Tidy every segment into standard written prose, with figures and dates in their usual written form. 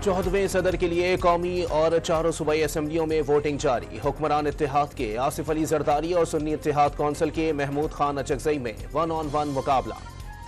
14वें सदर के लिए कौमी और चारों सूबाई असम्बलियों में वोटिंग जारी। हुक्मरान इत्तेहाद के आसिफ अली जरदारी और सुन्नी इत्तेहाद कौंसिल के महमूद खान अचकजई में 1-on-1 मुकाबला।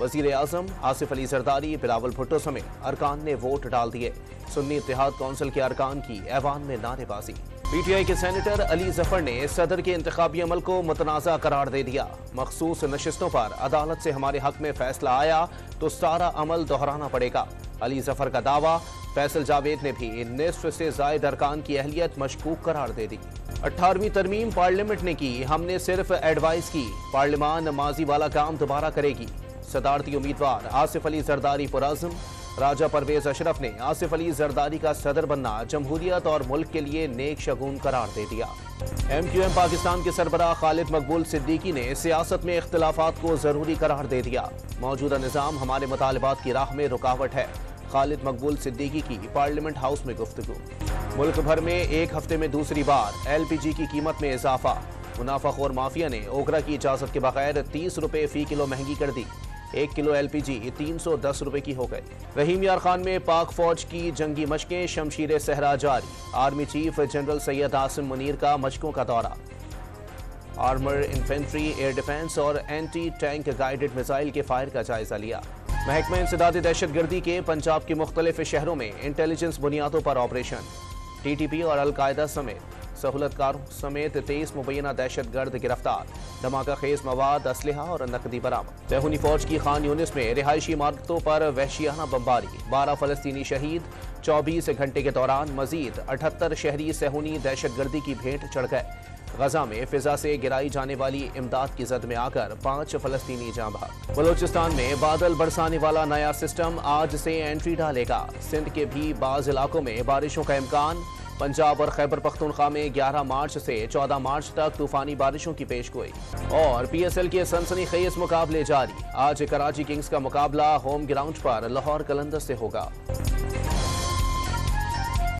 वजीर आजम आसिफ अली जरदारी, बिलावल भुट्टो समेत अरकान ने वोट डाल दिए। सुन्नी इत्तेहाद कौंसिल के अरकान की ऐवान में नारेबाजी। पीटीआई के सेनेटर अली जफर ने सदर के इंतखाबी अमल को मुतनाज़ा करार दे दिया। मखसूस नशिस्तों पर अदालत से हमारे हक में फैसला आया तो सारा अमल दोहराना पड़ेगा। अली जफर का दावा। फैसल जावेद ने भी निस्फ से जायद अरकान की अहलियत मशकूक करार दे दी। 18वीं तरमीम पार्लियामेंट ने की, हमने सिर्फ एडवाइस की, पार्लियामान माजी वाला काम दोबारा करेगी। सदारती उम्मीदवार आसिफ अली जरदारी पुरअज़्म। राजा परवेज अशरफ ने आसिफ अली जरदारी का सदर बनना जमहूरियत और मुल्क के लिए नेक शगुन करार दे दिया। MQM पाकिस्तान के सरबराह खालिद मकबूल सिद्दीकी ने सियासत में इख्तिलाफात को जरूरी करार दे दिया। मौजूदा निज़ाम हमारे मुतालिबात की राह में रुकावट है। खालिद मकबूल सिद्दीकी की पार्लियामेंट हाउस में गुफ्तगू। मुल्क भर में एक हफ्ते में दूसरी बार LPG की कीमत में इजाफा। मुनाफाखोर माफिया ने ओगरा की इजाजत के बगैर 30 रुपए फी किलो महंगी कर दी। 1 किलो LPG 310 रुपए की हो गई। रहीम यार खान में पाक फौज की जंगी मशकें, शमशीर सहरा जारी। Army chief general Syed Asim Munir का मशकों का दौरा। आर्मर इन्फेंट्री, एयर डिफेंस और एंटी टैंक गाइडेड मिसाइल के फायर का जायजा लिया। महकमा इंसदाद दहशतगर्दी के पंजाब के मुख्तलिफ शहरों में इंटेलिजेंस बुनियादों पर ऑपरेशन। TTP और अलकायदा समेत सहूलतकारों समेत 23 मुबैना दहशतगर्द गिरफ्तार। धमाका खेज मवाद, असलहा और नकदी बरामद। बेहूनी फौज की खान यूनिस में रिहायशी इमारतों पर वहशियाना बमबारी। 12 फलस्तीनी शहीद। 24 घंटे के दौरान मजीद 78 शहरी सेहूनी दहशतगर्दी की भेंट चढ़ गए। गजा में फिजा से गिराई जाने वाली इमदाद की जद में आकर 5 फलस्तीनी जाँ भाग। बलोचिस्तान में बादल बरसाने वाला नया सिस्टम आज से एंट्री डालेगा। सिंध के भी बाज़ इलाकों में बारिशों का इम्कान। पंजाब और खैबर पख्तूनख्वा में 11 मार्च से 14 मार्च तक तूफानी बारिशों की पेशगोई। और PSL के सनसनीखेज मुकाबले जारी। आज कराची किंग्स का मुकाबला होम ग्राउंड पर लाहौर कलंदर से होगा।